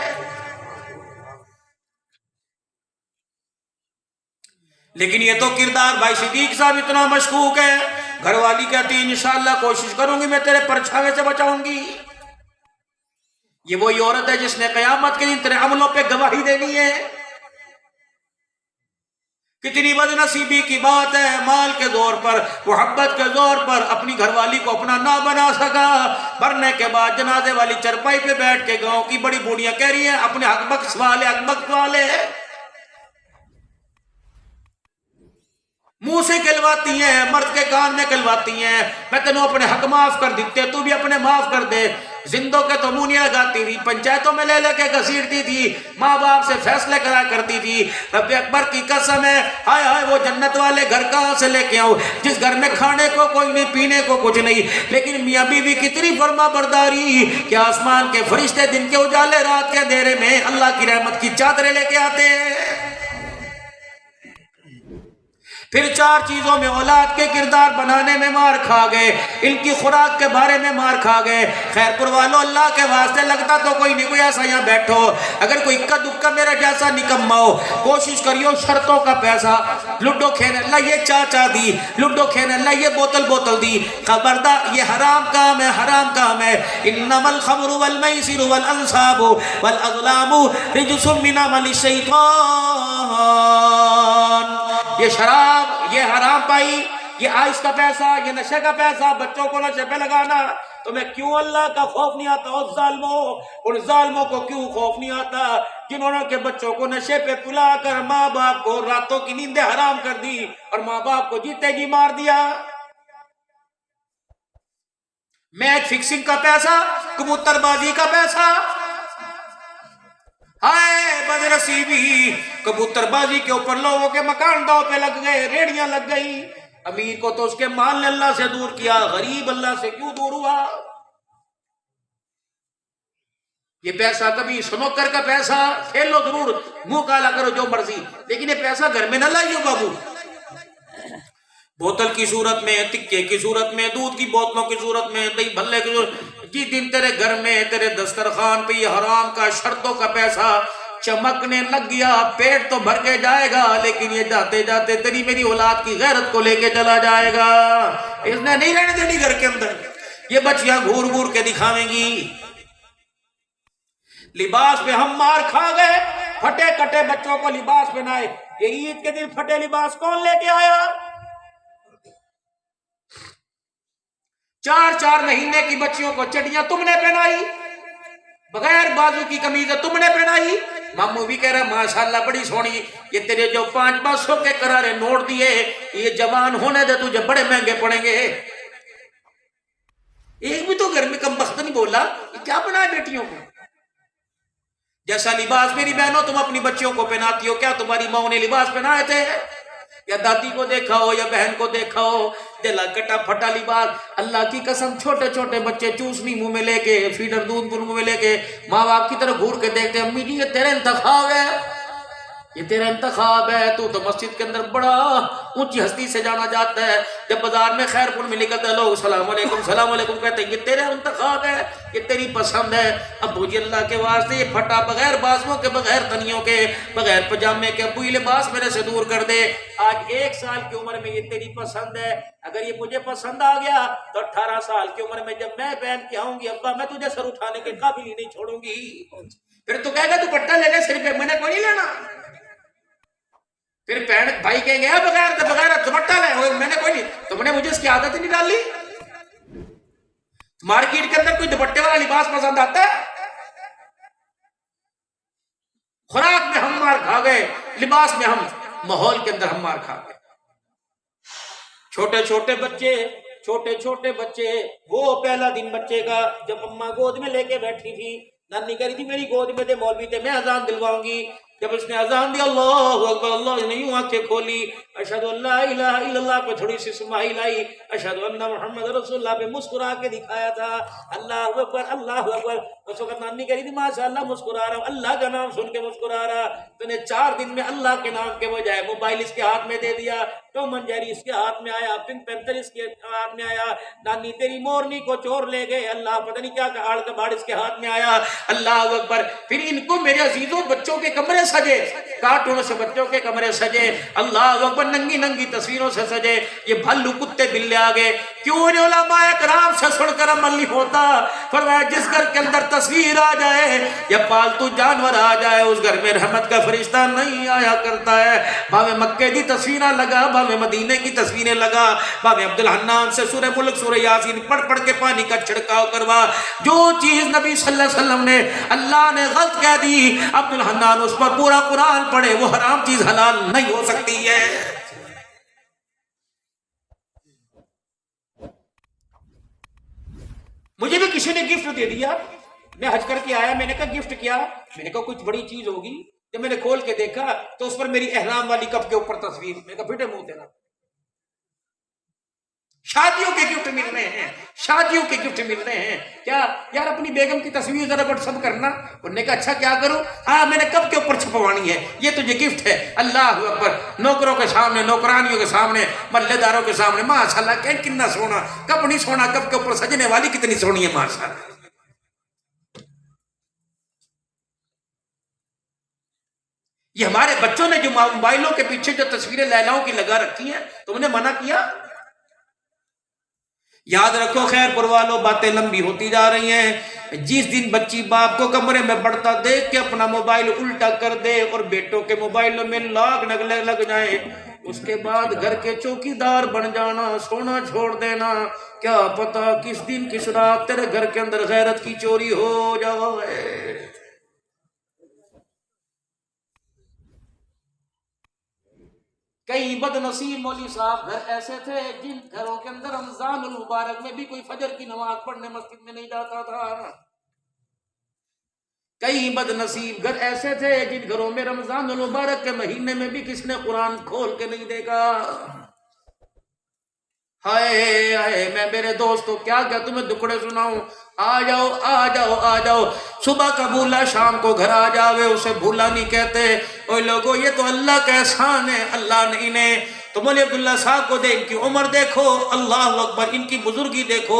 लेकिन ये तो किरदार भाई सिद्दीक साहब इतना मशकूक है, घरवाली कहती है इंशाअल्लाह कोशिश करूंगी मैं तेरे परछावे से बचाऊंगी। ये वही औरत है जिसने कयामत के दिन तेरे अमलों पे गवाही देनी है। कितनी बदनसीबी की बात है, माल के जोर पर, मोहब्बत के जोर पर अपनी घरवाली को अपना ना बना सका। मरने के बाद जनाजे वाली चरपाई पे बैठ के गांव की बड़ी बूढ़ियां कह रही हैं अपने हक बख्श वाले, हक बख्श वाले, मुंह से कहलवाती हैं, मर्द के कान में कहलवाती हैं मैं तेनों अपने हक माफ कर देते, तू भी अपने माफ कर दे। जिंदों के तो मुंह नहीं लगाती थी, पंचायतों में ले लेके घसीटती थी, माँ बाप से फैसले करा करती थी। रब अकबर की कसम है, हाय हाय वो जन्नत वाले घर कहाँ से लेके आऊं जिस घर में खाने को कोई नहीं, पीने को कुछ नहीं, लेकिन मियाँ बीवी कितनी फर्मा बरदारी कि आसमान के फरिश्ते दिन के उजाले रात के अंधेरे में अल्लाह की रहमत की चादरें लेके आते हैं। फिर चार चीजों में औलाद के किरदार बनाने में मार खा गए, इनकी खुराक के बारे में मार खा गए। खैरपुर वालों अल्लाह के वास्ते लगता तो कोई नहीं, कोई ऐसा यहाँ बैठो, अगर कोई इक्का दुक्का मेरा जैसा निकम्मा हो, कोशिश करियो शर्तों का पैसा, लुडो खेलने ला ये चाचा दी, लुडो खेलने ला ये बोतल दी, खबरदार ये हराम काम है, हराम काम है। इन्नमल खमरु वल मैसिरु वल अंसाबु वल अज़लामु रिजसुम मिन अमलि शैतान। ये शराब, ये हराम पाई, ये आइस का पैसा, ये नशे का पैसा, बच्चों को नशे पे लगाना, तुम्हें क्यों अल्लाह का खौफ नहीं आता? उस जालिमों, उन जालिमों को क्यों खौफ नहीं आता जिन्होंने के बच्चों को नशे पे पिला कर माँ बाप को रातों की नींदें हराम कर दी और माँ बाप को जीते जी मार दिया। मैच फिक्सिंग का पैसा, कबूतरबाजी का पैसा, हाय बदनसीबी, कबूतरबाजी के ऊपर लोगों के मकान दाव पे लग गए, रेड़ियां लग गई। अमीर को तो उसके माल ने अल्लाह से दूर किया, गरीब अल्लाह से क्यों दूर हुआ? ये पैसा कभी स्नोकर का पैसा खेलो जरूर, मुंह काला करो जो मर्जी, लेकिन ये पैसा घर में न लाइयो बाबू। बोतल की सूरत में, टिक्के की सूरत में, दूध की बोतलों की सूरत में, दही भल्ले की सूरत, जिस दिन तेरे घर में तेरे दस्तरखान पे ये हराम का शर्तों का पैसा चमकने लग गया, पेट तो भर के जाएगा, लेकिन ये जाते जाते तेरी मेरी औलाद की गैरत को लेके चला जाएगा। इसने नहीं रहने देनी घर के अंदर, ये बच्चियां घूर घूर के दिखावेंगी। लिबास पे हम मार खा गए, फटे कटे बच्चों को लिबास पहनाए। ये ईद के दिन फटे लिबास कौन लेके आया? 4-4 महीने की बच्चियों को चड्डियां तुमने पहनाई, बगैर बाजू की कमीज तुमने पहनाई। मामू भी कह रहा माशाल्लाह बड़ी सोहनी, ये तेरे जो 500-500 के करारे नोट दिए, ये जवान होने दे तुझे बड़े महंगे पड़ेंगे। एक भी तो घर में कम बख्त नहीं बोला, क्या बनाए बेटियों को? जैसा लिबास मेरी बहनों तुम अपनी बच्चियों को पहनाती हो, क्या तुम्हारी माओ ने लिबास पहनाए थे? या दादी को देखा हो या बहन को देखा हो, जला कटा फटा लिबास। अल्लाह की कसम, छोटे छोटे बच्चे चूसनी मुंह में लेके, फीडर दूध मुंह में लेके माँ बाप की तरफ घूर के देखते, अम्मी जी ये तेरा इंतखाब है, ये तेरा इंतखाब है, तू तो मस्जिद के अंदर बड़ा ऊंची हस्ती से जाना जाता है, जब बाजार में खैरपुर में निकलता है लोग सलाम अलैकुम कहते हैं, ये तेरा इंतखाब है, ये तेरी पसंद है। अब्बू जी अल्लाह के वास्ते ये फटा बगैर बाजुओं के, बगैर तनियों के, बगैर पजामे के अब्बू ये लिबास मेरे से दूर कर दे। आज 1 साल की उम्र में ये तेरी पसंद है, अगर ये मुझे पसंद आ गया तो 18 साल की उम्र में जब मैं पहन के आऊंगी अब्बा मैं तुझे सर उठाने के काबिल ही नहीं छोड़ूंगी। फिर तू कहेगा दुपट्टा ले ले सिर पे, मैंने कोई नहीं लेना। फिर बहन भाई कहेंगे बगैर दुपट्टा ले, मैंने कोई नहीं, तुमने मुझे इसकी आदत ही नहीं डाली। मार्केट के अंदर कोई दुपट्टे वाला लिबास पसंद आता है? खुराक में हम मार खा गए, लिबास में हम, माहौल के अंदर हम मार खा गए। छोटे छोटे बच्चे, वो पहला दिन बच्चे का जब अम्मा गोद में लेके बैठी थी, नानी कह रही थी मेरी गोद में दे, मौलवी थे, मैं अजान दिलवाऊंगी। जब उसने अजान दिया अल्लाहु अकबर, अल्लाह ने यूं आंखें खोली, अशहदु अल्ला इलाहा इल्लल्लाह पे थोड़ी सी स्माइल आई, अशहदु अन्ना मुहम्मद रसूलुल्लाह पे मुस्कुरा के दिखाया था। अल्लाहु अकबर अल्लाहु अकबर। उस वक्त नानी कह रही थी माशाअल्लाह मुस्कुरा रहा हूँ, अल्लाह का नाम सुन के मुस्कुरा रहा। तूने 4 दिन में अल्लाह के नाम के बजाय मोबाइल इसके हाथ में दे दिया, टॉम एंड जेरी इसके हाथ में आया, पिंक पैंथर इसके हाथ में आया, नानी तेरी मोरनी को चोर ले गए, अल्लाह पता नहीं क्या आड़ का बाड़ इसके हाथ में आया। अल्लाह अकबर। फिर इनको मेरे अजीजों बच्चों के कमरे सजे, कार्टून से बच्चों के कमरे सजे, अल्लाह अकबर, नंगी नंगी तस्वीरों से सजे। ये भल्लू कुत्ते बिल्ले आ गए, क्यों उलमाए कराम से सुनकर अमल नहीं होता। फरमाया जिस घर के अंदर तस्वीर आ जाए या पालतू जानवर आ जाए, उस घर में रहमत का फरिश्ता नहीं आया करता है। भावे मक्के की तस्वीरें लगा, भावे मदीने की तस्वीरें लगा, भावे अब्दुल हन्नान से सूरह मुल्क सूरह यासीन पढ़ पढ़ के पानी का छिड़काव करवा। जो चीज नबी सल्लल्लाहु अलैहि वसल्लम ने, अल्लाह ने गलत कह दी, अब्दुल हन्नान उस पर पूरा कुरान पढ़े, वो हराम चीज हलाल नहीं हो सकती है। मुझे भी किसी ने गिफ्ट दे दिया, मैं हज करके आया, मैंने कहा गिफ्ट क्या, मैंने कहा कुछ बड़ी चीज होगी। जब मैंने खोल के देखा तो उस पर मेरी एहराम वाली कप के ऊपर तस्वीर, मैंने कहा फिटे मुंह तेरा। शादियों के गिफ्ट मिल रहे हैं, शादियों के गिफ्ट मिल रहे हैं। क्या यार अपनी बेगम की तस्वीर जरा व्हाट्सअप करना। उन्होंने कहा अच्छा क्या करूं, हाँ मैंने कब के ऊपर छपवानी है, ये तुझे गिफ्ट है। अल्लाह अकबर। नौकरों के सामने, नौकरानियों के सामने, मल्लेदारों के सामने, माशाल्लाह कह कितना सोना, कब नहीं सोना, कब के ऊपर सजने वाली कितनी सोनी है माशाल्लाह। ये हमारे बच्चों ने जो मोबाइलों के पीछे जो तस्वीरें लैलाओं की लगा रखी हैं, तुमने मना किया। याद रखो खैरपुर वालों, बातें लंबी होती जा रही हैं। जिस दिन बच्ची बाप को कमरे में पड़ता देख के अपना मोबाइल उल्टा कर दे और बेटों के मोबाइलों में लाग नगले लग जाए, उसके बाद घर के चौकीदार बन जाना, सोना छोड़ देना। क्या पता किस दिन किस रात तेरे घर के अंदर गैरत की चोरी हो जाए। कई बदनसीब मौली साहब घर ऐसे थे जिन घरों के अंदर रमजान मुबारक में भी कोई फजर की नमाज पढ़ने मस्जिद में नहीं जाता था। कई बदनसीब घर ऐसे थे जिन घरों में रमजान मुबारक के महीने में भी किसने कुरान खोल के नहीं देखा। हाय हाय, मैं मेरे दोस्तों क्या तुम्हें दुखड़े सुनाऊं। आ जाओ आ जाओ आ जाओ, सुबह का भूला शाम को घर आ जावे, उसे भूला नहीं कहते। ओए लोगों, ये तो अल्लाह का एहसान है, अल्लाह ने इन्हें तो मौलवी अब्दुल्ला साहब को दे, इनकी उम्र देखो, अल्लाह अकबर, इनकी बुजुर्गी देखो,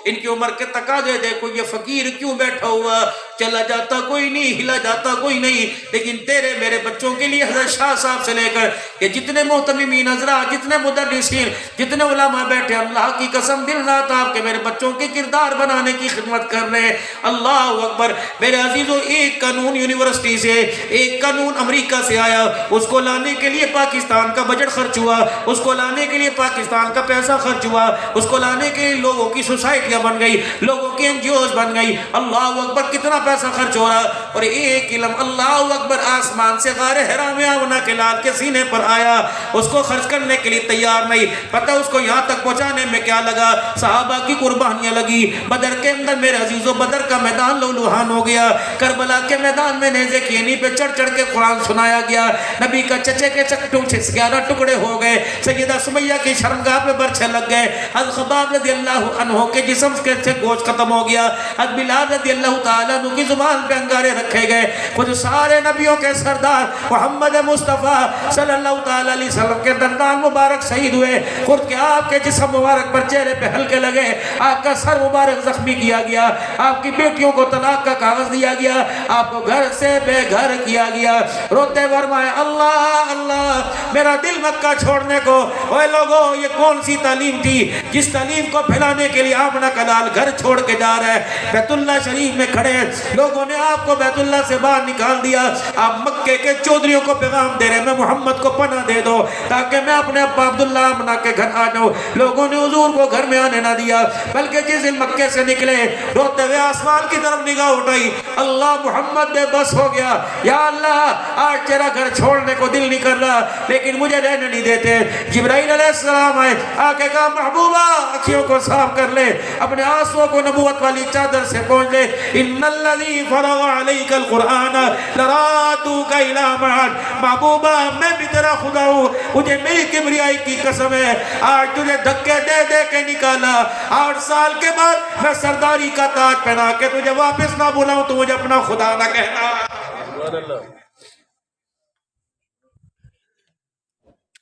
इनकी उम्र के तकाजे देखो। ये फकीर क्यों बैठा हुआ, चला जाता कोई नहीं, हिला जाता कोई नहीं, लेकिन तेरे मेरे बच्चों के लिए हज़रत शाह साहब से लेकर ये जितने मोहतमीमीन हज़रात, जितने मुदर्रिसीन, जितने उलमा बैठे, अल्लाह की कसम दिल रात आपके मेरे बच्चों के किरदार बनाने की खिदमत कर रहे हैं। अल्लाह अकबर। मेरे अजीजों, एक कानून यूनिवर्सिटी से, एक कानून अमेरिका से आया, उसको लाने के लिए पाकिस्तान का बजट खर्च हुआ, उसको लाने के लिए पाकिस्तान का पैसा खर्च हुआ, उसको लाने के लिए लोगों की सोसाइटियां बन गई, लोगों की एनजीओज बन गई। अल्लाह अकबर, कितना पैसा खर्च हो रहा। और एक इल्म अल्लाह अकबर आसमान से गारे हिरा में आमना के लाल के सीने पर आया, उसको खर्च करने के लिए तैयार नहीं। पता उसको यहाँ तक पहुँचाने में क्या लगा, सहाबा की कुर्बानियाँ लगी। बदर के अंदर मेरे अजीजों, बदर का मैदान लहूलुहान हो गया। करबला के मैदान में नेज़े कीनी पे चढ़ चढ़ के कुरान सुनाया गया। नबी का चचे के 11 टुकड़े हो गए। सैयदा सुमैया की शर्मगाह पे बरछे लग गए। हज़रत ख़ब्बाब रज़ियल्लाहु अन्हु के जिस्म से गोश्त खत्म हो गया। हज़रत बिलाल रज़ियल्लाहु ताला अन्हु की जुबान पे अंगारे रखे गए। खुद सारे नबियों के सरदार मोहम्मद मुस्तफ़ा सल्लल्लाहु ताला अलैहि वसल्लम के दंदान मुबारक शहीद हुए। खुद के आपके जिस्म मुबारक पर चेहरे पे हल्के लगे, आपका सर मुबारक जख्मी किया गया, आपकी बेटियों को तलाक का कागज दिया गया, आपको घर से बेघर किया गया। रोते फरमाए अल्लाह अल्लाह, मेरा दिल मक्का छोड़ने को। ओए लोगों, ये कौन सी तालीम थी जिस तालीम को फैलाने के लिए आमना का लाल घर छोड़ के जा रहा है। बैतुल्लाह शरीफ में खड़े लोगों ने आपको बैतुल्लाह से बाहर निकाल दिया। आप मक्के के चौधरियों को पैगाम दे रहे, मैं मोहम्मद को पनाह दे दो ताकि मैं अपने अब्बा अब्दुल्ला आमना के घर आ जाऊं। लोगों ने हुजूर को घर में आने ना दिया, बल्कि जिस दिन मक्के से निकले रोते हुए आसमान की तरफ निगाह उठाई, अल्लाह मोहम्मद बेबस हो गया। या अल्लाह, आज तेरा घर छोड़ने को दिल नहीं कर रहा, लेकिन मुझे रहने नहीं देते। थे। जिब्राइल अलैहिस्सलाम आए, आके कहा महबूबा अखियों को साफ कर ले, अपने आंसुओं को नबूवत वाली चादर से पोंछ ले। इन्नल्लज़ी फरग़ अलैकल कुरआन लरादूका इला मआद। महबूबा मैं भी तेरा खुदा हूँ, मुझे मेरी किबरियाई की कसम है, आज तुझे धक्के दे दे के निकाला, 8 साल के बाद मैं सरदारी का ताज पहना के तुझे वापस ना बुलाऊं तो मुझे अपना खुदा ना कहना।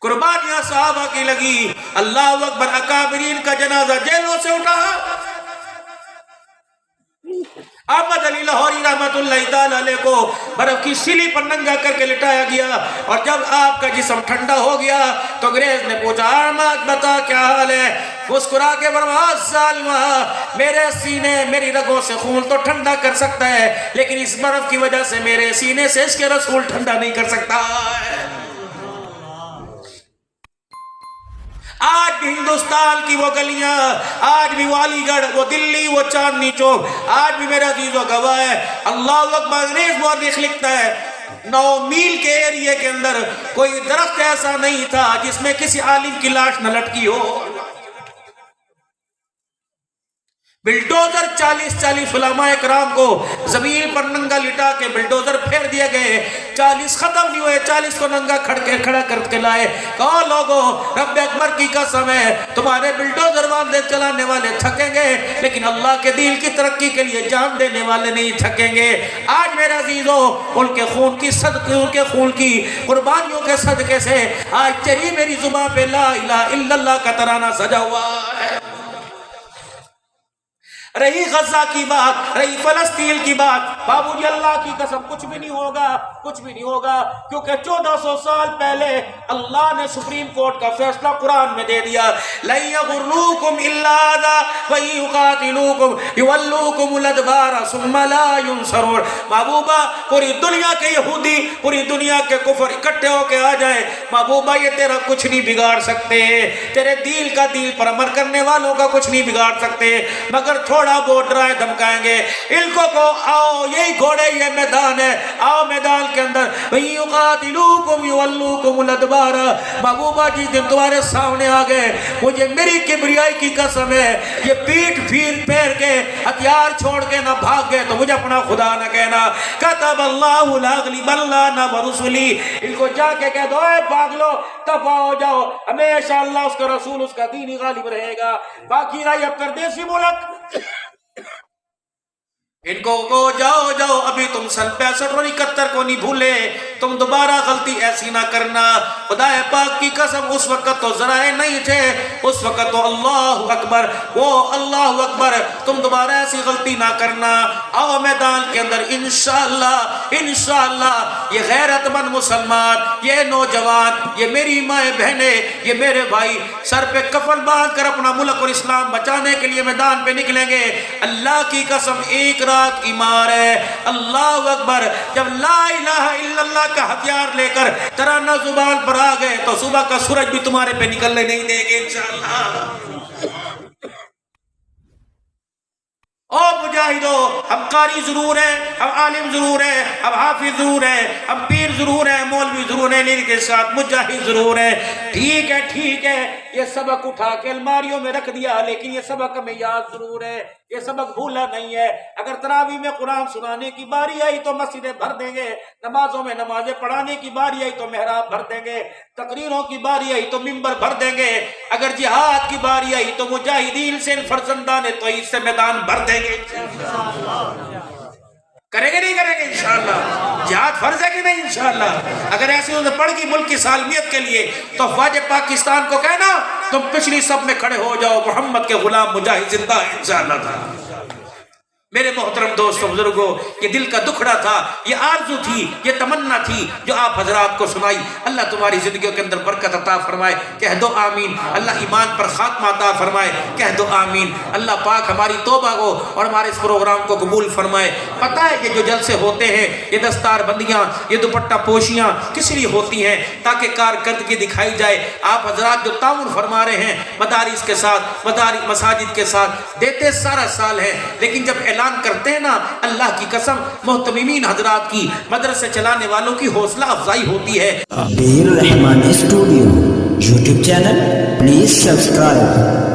कुर्बानियां सहाबा की लगी। अल्लाह अकबर। अकाबरीन का जनाजा जेलों से उठा। अहमद अली लाहौरी रहमतुल्लाह ताला अलैह को बर्फ की सिली पर नंगा करके लिटाया गया, और जब आपका जिस्म ठंडा हो गया तो अंग्रेज ने पूछा अहमद बता क्या हाल है। मुस्कुरा के फरमाया सालिमा, मेरे सीने मेरी रगों से खून तो ठंडा कर सकता है, लेकिन इस बर्फ की वजह से मेरे सीने से इसके रसूल ठंडा नहीं कर सकता है। आज भी हिंदुस्तान की वो गलियां, आज भी वो अलीगढ़, वो दिल्ली, वो चांदनी चौक, आज भी मेरा अजीजों गवाह है। अल्लाह अकबर। अंग्रेज मुअर्रिख लिखता है 9 मील के एरिया के अंदर कोई दरख्त ऐसा नहीं था जिसमें किसी आलिम की लाश न लटकी हो। बिल्डोजर 40 उलमाए कराम को जमीन पर नंगा लिटा के बिल्डोजर फेर दिए गए। 40 खत्म नहीं हुए, 40 को नंगा खड़ा करके लाए। कहो लोगों, रब अकबर की कसम है, तुम्हारे बिल्डोजर वाले चलाने वाले थकेंगे, लेकिन अल्लाह के दीन की तरक्की के लिए जान देने वाले नहीं थकेंगे। आज मेरे अजीजों, उनके खून की सदके, उनके खून की कुर्बानियों के सदके से आज तेरी मेरी जुबान पे ला इलाहा इल्लल्लाह का तराना सजा हुआ है। रही गजा की बात, रही फलस्तीन की बात, बाबूजी अल्लाह की कसम कुछ भी नहीं होगा, कुछ भी नहीं होगा, क्योंकि 1400 साल पहले अल्लाह ने सुप्रीम कोर्ट का फैसला कुरान में दे दिया। लन यगुर्रुकुम इल्ला ज़ा व युकातिलुकुम युवल्लुकुमुल अदबार सुम्मा ला युनसरून। महबूबा पूरी दुनिया के यहूदी, पूरी दुनिया के कुफर इकट्ठे होके आ जाए, महबूबा ये तेरा कुछ नहीं बिगाड़ सकते, तेरे दिल का दिल पर अमल करने वालों का कुछ नहीं बिगाड़ सकते, मगर थोड़ा बहुत डराए धमकाएंगे। इनको को आओ, यही घोड़े, ये मैदान है, आओ मैदान के अंदर। महबूबा जी दिन तुम्हारे सामने आ गए, मुझे मेरी किबरियाई की कसम है, ये पीठ फेर के हथियार छोड़ के ना भाग गए तो मुझे अपना खुदा ना कहना। कतब अल्लाहु ला अग़लिबन्ना अना व रुसुली। इनको जाके कह दो भाग लो, तफा हो जाओ, हमेशा अल्लाह उसका रसूल उसका दीन ही गालिब रहेगा। बाकी रही अब परदेसी मुल्क, इनको को जाओ जाओ, अभी तुम सन 65 और 71 को नहीं भूले, तुम दोबारा गलती ऐसी ना करना। खुदा पाक की कसम उस वक्त तो जराए नहीं थे, उस वक्त तो अल्लाह अकबर, वो अल्लाह अकबर, तुम दोबारा ऐसी गलती ना करना। आओ मैदान के अंदर इंशाअल्लाह, इंशाअल्लाह ये गैरतमंद मुसलमान, ये नौजवान, ये मेरी माए बहने, ये मेरे भाई सर पे कफन बांध कर अपना मुल्क और इस्लाम बचाने के लिए मैदान पे निकलेंगे। अल्लाह की कसम एक रात की मार है। अल्लाह अकबर। जब ला इलाहा इल्लल्लाह का हथियार लेकर तराना जुबान पर आ गए तो सुबह का सूरज भी तुम्हारे पे निकलने नहीं देंगे इंशाअल्लाह। ओ मुजाहिदो, हम कारी जरूर है, हम आलिम जरूर है, हम हाफिज जरूर है, हम पीर जरूर है, मौलवी जरूर है, लेकिन के साथ मुजाहिद जरूर है। ठीक है, ठीक है, ये सबक उठा के अलमारियों में रख दिया, लेकिन ये सबक हमें याद जरूर है, ये सबक भूला नहीं है। अगर तरावी में कुरान सुनाने की बारी आई तो मस्जिदें भर देंगे, नमाजों में नमाजें पढ़ाने की बारी आई तो मेहराब भर देंगे, तकरीरों की बारी आई तो मिंबर भर देंगे, अगर जिहाद की बारी आई तो मुजाहिदीन से फरजंदान तो इससे मैदान भर देंगे। करेंगे नहीं करेंगे इंशाअल्लाह। जिहाद फर्ज है कि नहीं इंशाअल्लाह। अगर ऐसी उन्हें पड़ गई मुल्क की सालमियत के लिए तो फौज पाकिस्तान को कहना तुम पिछली सब में खड़े हो जाओ, मोहम्मद के गुलाम मुजाहिद जिंदा है इंशाअल्लाह। मेरे मोहतरम दोस्तों बुजुर्गों, ये दिल का दुखड़ा था, ये आरजू थी, ये तमन्ना थी जो आप हजरात को सुनाई। अल्लाह तुम्हारी जिंदगियों के अंदर बरकत अता फरमाए, कह दो आमीन। अल्लाह ईमान पर खात्मा अता फरमाए, कह दो आमीन। अल्लाह पाक हमारी तौबा को और हमारे इस प्रोग्राम को कबूल फरमाए। पता है ये जो जलसे होते हैं, ये दस्तार बंदियाँ, ये दुपट्टा पोशियाँ किस लिए होती हैं? ताकि कारकर्दगी दिखाई जाए। आप हजरात जो ताउन फरमा रहे हैं मदारिस के साथ, मसाजिद के साथ, देते सारा साल है, लेकिन जब ऐलान करते हैं ना, अल्लाह की कसम मोहतमीमीन हजरात की, मदरसे चलाने वालों की हौसला अफजाई होती है। Abdul Rahman studio. YouTube channel. Please subscribe.